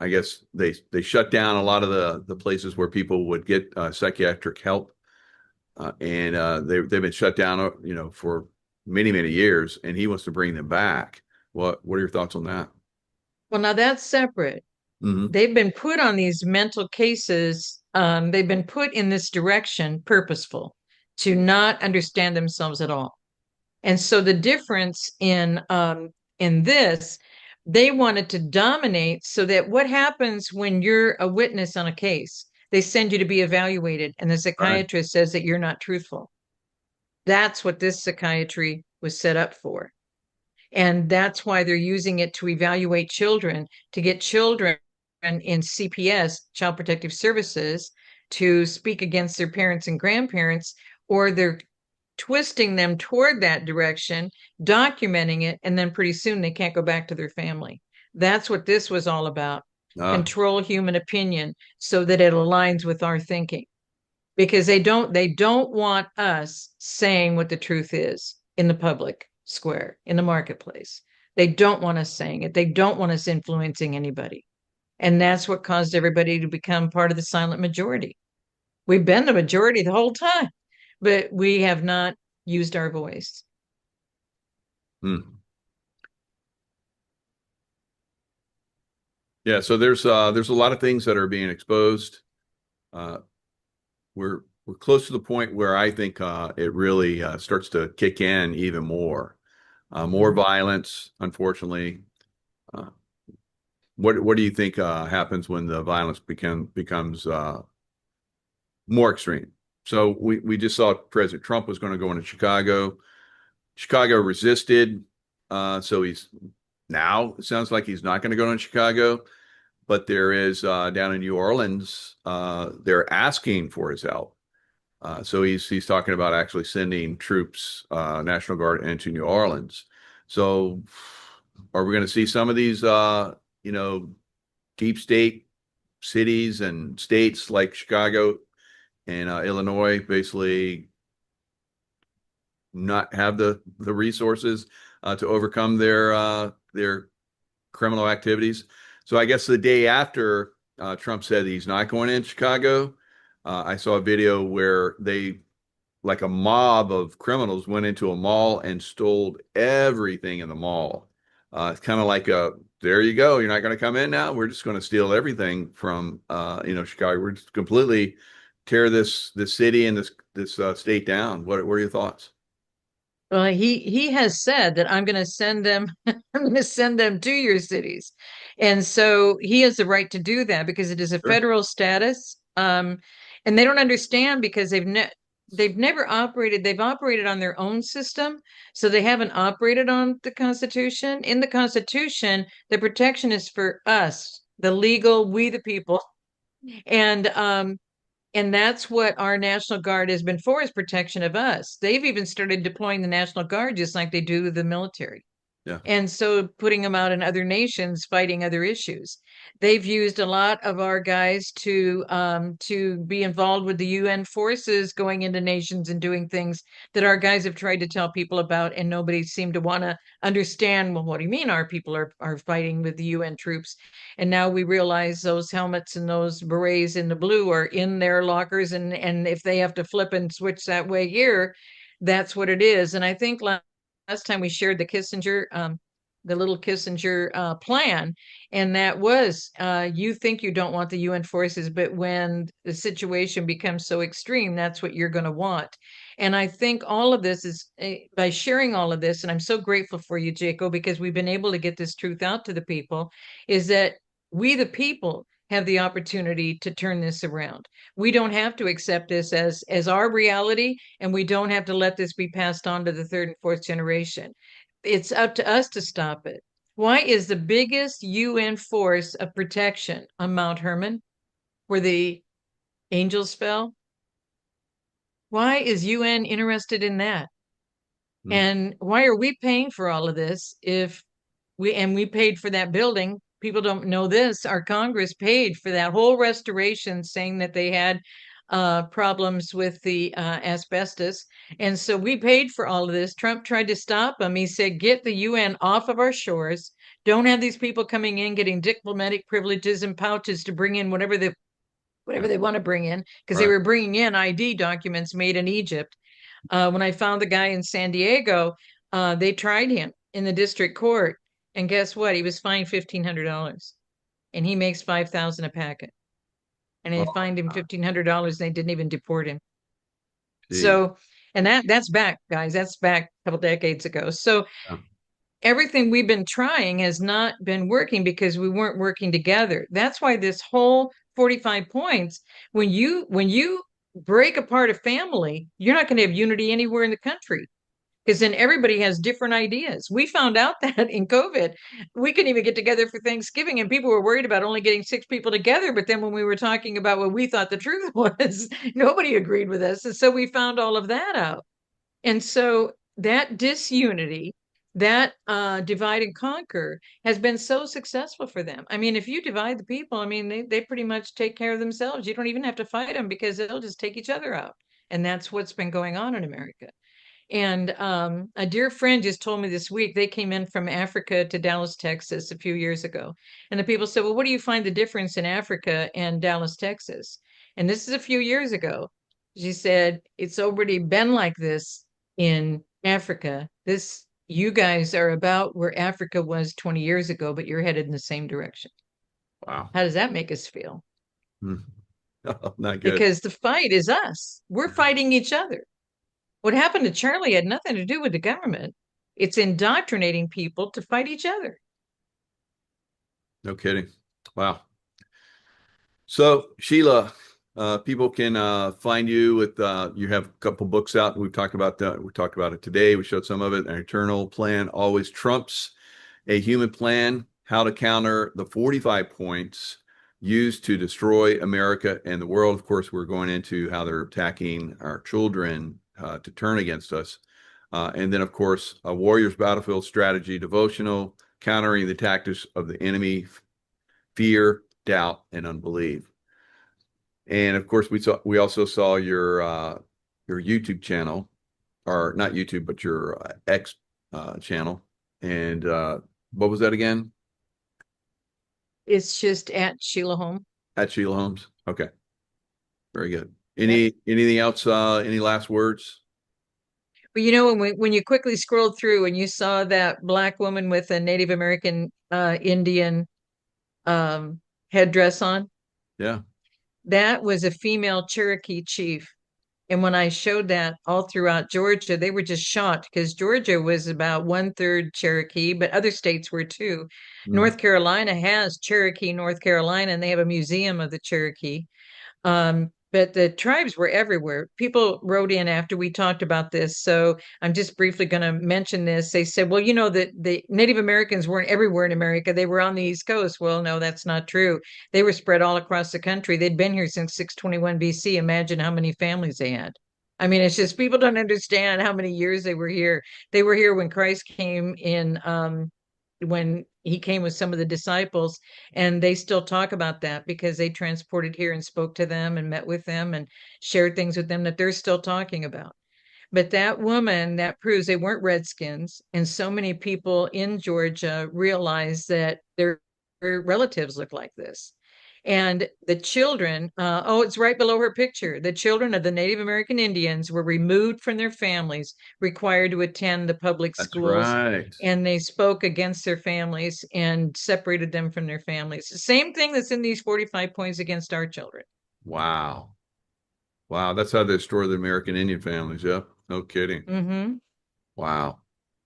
I guess they shut down a lot of the places where people would get psychiatric help, and they've been shut down, for many years, and he wants to bring them back. What are your thoughts on that? Well, now that's separate. Hmm. They've been put on these mental cases. They've been put in this direction, purposeful, to not understand themselves at all. And so the difference in this, they wanted to dominate so that what happens when you're a witness on a case, they send you to be evaluated, and the Right. psychiatrist says that you're not truthful. That's what this psychiatry was set up for. And that's why they're using it to evaluate children, to get children in CPS, Child Protective Services, to speak against their parents and grandparents, or they're twisting them toward that direction, documenting it, and then pretty soon they can't go back to their family. That's what this was all about. Ah, Control human opinion so that it aligns with our thinking. Because they don't want us saying what the truth is in the public square, in the marketplace. They don't want us saying it. They don't want us influencing anybody. And that's what caused everybody to become part of the silent majority. We've been the majority the whole time, but we have not used our voice. hmm. Yeah. So there's a lot of things that are being exposed. Uh, we're close to the point where I think it really starts to kick in even more. More Mhm. violence, unfortunately. Uh, what do you think happens when the violence becomes more extreme? So we just saw President Trump was going to go into Chicago. Chicago resisted, so he's now it sounds like he's not going to go into Chicago. But there is down in New Orleans, they're asking for his help. So he's talking about actually sending troops, National Guard, into New Orleans. So are we going to see some of these, deep state cities and states like Chicago and Illinois basically not have the resources to overcome their criminal activities? So I guess the day after Trump said he's not going in Chicago, I saw a video where like a mob of criminals went into a mall and stole everything in the mall. It's kind of like there you go. You're not going to come in now. We're just going to steal everything from, Chicago. We're just completely tear this city and this state down. What are your thoughts? Well, he has said that I'm going to send them. I'm going to send them to your cities, and so he has the right to do that because it is a Sure. federal status. And they don't understand because they've never operated. They've operated on their own system, so they haven't operated on the Constitution. In the Constitution, the protection is for us, the legal, we the people, and and that's what our National Guard has been for, is protection of us. They've even started deploying the National Guard just like they do the military. Yeah. And so putting them out in other nations fighting other issues. They've used a lot of our guys to be involved with the UN forces going into nations and doing things that our guys have tried to tell people about, and nobody seemed to want to understand. Well, what do you mean our people are fighting with the UN troops? And now we realize those helmets and those berets in the blue are in their lockers, and if they have to flip and switch that way here, that's what it is. And I think last time we shared the little Kissinger plan, and that was you think you don't want the UN forces, but when the situation becomes so extreme, that's what you're going to want. And I think all of this is by sharing all of this, and I'm so grateful for you, Jaco, because we've been able to get this truth out to the people, is that we, the people, have the opportunity to turn this around. We don't have to accept this as our reality, and we don't have to let this be passed on to the third and fourth generation. It's up to us to stop it. Why is the biggest UN force of protection on Mount Hermon, where the angels fell? Why is UN interested in that? Mm. And why are we paying for all of this if we paid for that building people don't know this, our Congress paid for that whole restoration, saying that they had problems with the asbestos. And so we paid for all of this. Trump tried to stop them. He said, get the UN off of our shores. Don't have these people coming in getting diplomatic privileges and pouches to bring in whatever they want to bring in, because they Right. were bringing in ID documents made in Egypt. When I found the guy in San Diego, they tried him in the district court, and guess what? He was fined $1,500, and he makes 5,000 a packet. And they Oh, fined him $1,500. And they didn't even deport him. geez. So, and that's back, guys. That's back a couple decades ago. So Yeah. everything we've been trying has not been working because we weren't working together. That's why this whole 45 points, when you break apart a family, you're not going to have unity anywhere in the country, because then everybody has different ideas. We found out that in COVID, we couldn't even get together for Thanksgiving, and people were worried about only getting 6 people together. But then when we were talking about what we thought the truth was, nobody agreed with us. And so we found all of that out. And so that disunity, that divide and conquer has been so successful for them. I mean, if you divide the people, I mean, they pretty much take care of themselves. You don't even have to fight them because they'll just take each other out. And that's what's been going on in America. And a dear friend just told me this week, they came in from Africa to Dallas, Texas a few years ago. And the people said, well, what do you find the difference in Africa and Dallas, Texas? And this is a few years ago. She said, it's already been like this in Africa. You guys are about where Africa was 20 years ago, but you're headed in the same direction. Wow. How does that make us feel? Hmm. Oh, not good. Because the fight is us. We're fighting each other. What happened to Charlie had nothing to do with the government. It's indoctrinating people to fight each other. No kidding. Wow. So, Sheila, people can find you with you have a couple books out. We've talked about that. We talked about it today. We showed some of it. An eternal plan always trumps a human plan. How to counter the 45 points used to destroy America and the world. Of course, we're going into how they're attacking our children to turn against us. And then, of course, a warrior's battlefield strategy devotional, countering the tactics of the enemy, fear, doubt, and unbelief. And of course, we also saw your YouTube channel, or not YouTube, but your X channel. And what was that again? It's just at Sheila Holm. At Sheila Holmes. Okay, very good. Yep. Anything else? Any last words? But when you quickly scrolled through and you saw that black woman with a Native American Indian headdress on, Yeah. that was a female Cherokee chief. And when I showed that all throughout Georgia, they were just shocked because Georgia was about 1/3 Cherokee, but other states were too. Mhm. North Carolina has Cherokee, North Carolina, and they have a museum of the Cherokee. But the tribes were everywhere. People wrote in after we talked about this. So I'm just briefly going to mention this. They said, well, that the Native Americans weren't everywhere in America. They were on the East Coast. Well, no, that's not true. They were spread all across the country. They'd been here since 621 BC. Imagine how many families they had. I mean, it's just people don't understand how many years they were here. They were here when Christ came in, when he came with some of the disciples, and they still talk about that because they transported here and spoke to them and met with them and shared things with them that they're still talking about. But that woman, that proves they weren't Redskins, and so many people in Georgia realize that their relatives look like this. And the children, it's right below her picture. The children of the Native American Indians were removed from their families, required to attend the public That's schools, right. and they spoke against their families and separated them from their families. The same thing that's in these 45 points against our children. Wow. Wow. That's how they destroy the American Indian families. Yep. No kidding. Mm-hmm. Wow.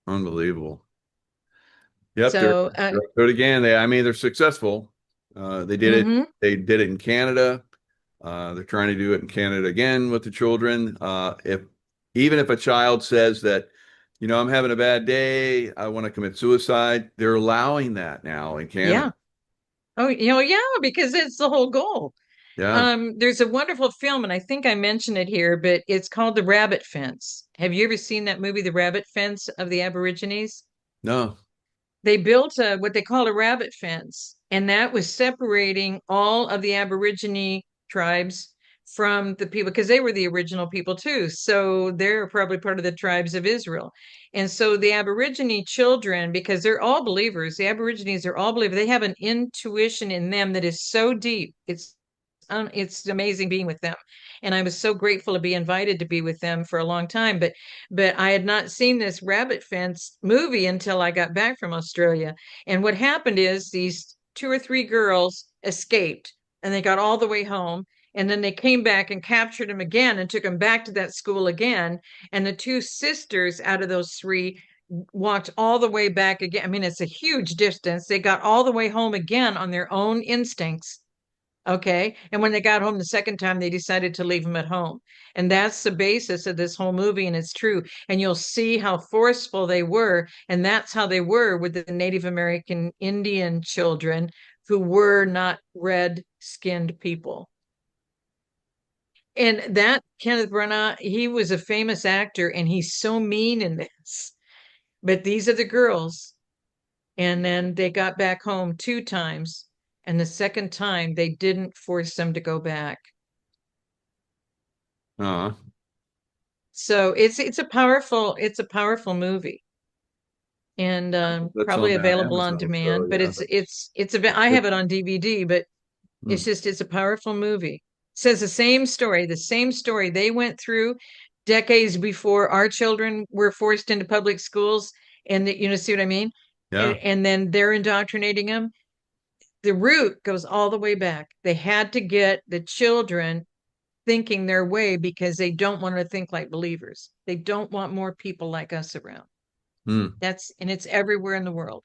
Unbelievable. Yep, So, they're up to it again. I mean, they're successful. They did it. mm-hmm. They did it in Canada. They're trying to do it in Canada again with the children. If even if a child says that, I'm having a bad day, I want to commit suicide, they're allowing that now in Canada. Yeah. Oh, yeah, because it's the whole goal. Yeah. There's a wonderful film, and I think I mentioned it here, but it's called The Rabbit Fence. Have you ever seen that movie, The Rabbit Fence of the Aborigines? No. They built what they call a rabbit fence, And that was separating all of the Aborigine tribes from the people because they were the original people too. So they're probably part of the tribes of Israel. And so the Aborigine children, because they're all believers, the Aborigines are all believers. They have an intuition in them that is so deep. It's amazing being with them. And I was so grateful to be invited to be with them for a long time. But I had not seen this rabbit fence movie until I got back from Australia. And what happened is these two or three girls escaped and they got all the way home. And then they came back and captured him again and took him back to that school again. And the two sisters out of those three walked all the way back again. I mean, it's a huge distance. They got all the way home again on their own instincts. Okay. And when they got home the second time, they decided to leave him at home. And that's the basis of this whole movie. And it's true. And you'll see how forceful they were. And that's how they were with the Native American Indian children who were not red skinned people. And that Kenneth Branagh, he was a famous actor and he's so mean in this. But these are the girls. And then they got back home two times. And the second time they didn't force them to go back. Uh, So it's a powerful movie and that's probably on available on Amazon. So demand. But yeah. it's a I have it on DVD, but Hmm. it's a powerful movie. Says the same story they went through decades before our children were forced into public schools, and see what I mean? Yeah. And then they're indoctrinating them. The root goes all the way back. They had to get the children thinking their way because they don't want to think like believers. They don't want more people like us around. Hmm. And it's everywhere in the world.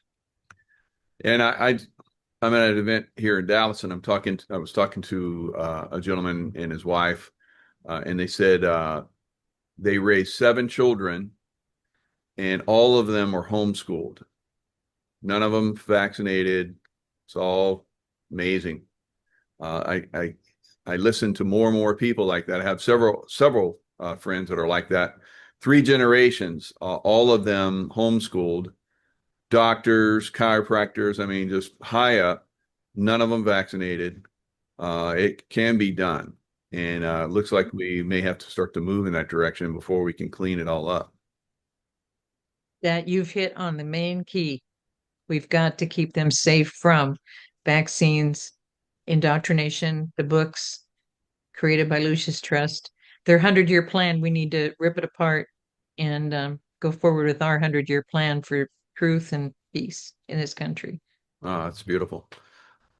And I'm at an event here in Dallas, and I was talking to a gentleman and his wife, and they said they raised seven children, and all of them are homeschooled. None of them vaccinated. It's all amazing. I listen to more and more people like that. I have several friends that are like that. Three generations, all of them homeschooled, doctors, chiropractors. I mean, just high up. None of them vaccinated. It can be done, and looks like we may have to start to move in that direction before we can clean it all up. That you've hit on the main key. We've got to keep them safe from vaccines, indoctrination, the books created by Lucius Trust. Their 100-year plan, we need to rip it apart and go forward with our 100-year plan for truth and peace in this country. It's beautiful.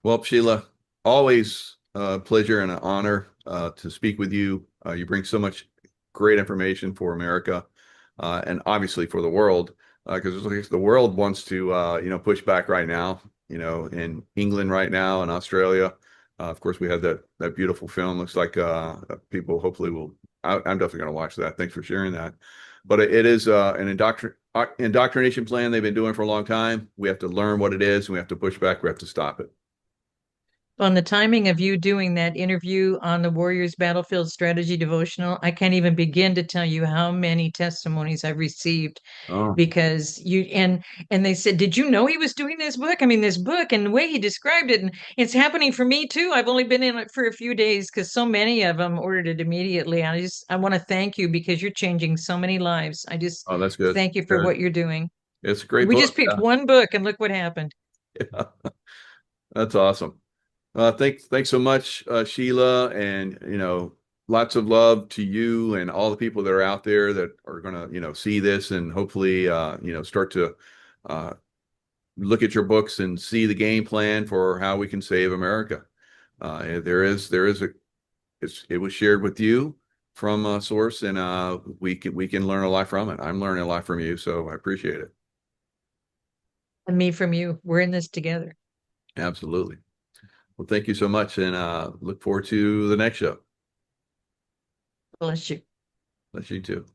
Well, Sheila, always a pleasure and an honor to speak with you. You bring so much great information for America and obviously for the world, because the world wants to, push back right now, in England right now and Australia. Of course, we had that beautiful film. Looks like people hopefully will. I'm definitely going to watch that. Thanks for sharing that. But it is an indoctrination plan they've been doing for a long time. We have to learn what it is, and we have to push back. We have to stop it. On the timing of you doing that interview on the Warriors Battlefield Strategy Devotional, I can't even begin to tell you how many testimonies I've received Oh, because and they said, "Did you know he was doing this book? I mean, this book and the way he described it, and it's happening for me too. I've only been in it for a few days because so many of them ordered it immediately. I want to thank you because you're changing so many lives. I just oh, that's good. thank you for Good. what you're doing. It's a great We just book. picked Yeah. one book and look what happened. Yeah. That's awesome. Thanks so much, Sheila, and lots of love to you and all the people that are out there that are gonna, see this and hopefully, start to uh, look at your books and see the game plan for how we can save America. It was shared with you from a source, and we can learn a lot from it. I'm learning a lot from you, so I appreciate it. And me from you. We're in this together. Absolutely. Well, thank you so much, and look forward to the next show. Bless you. Bless you too.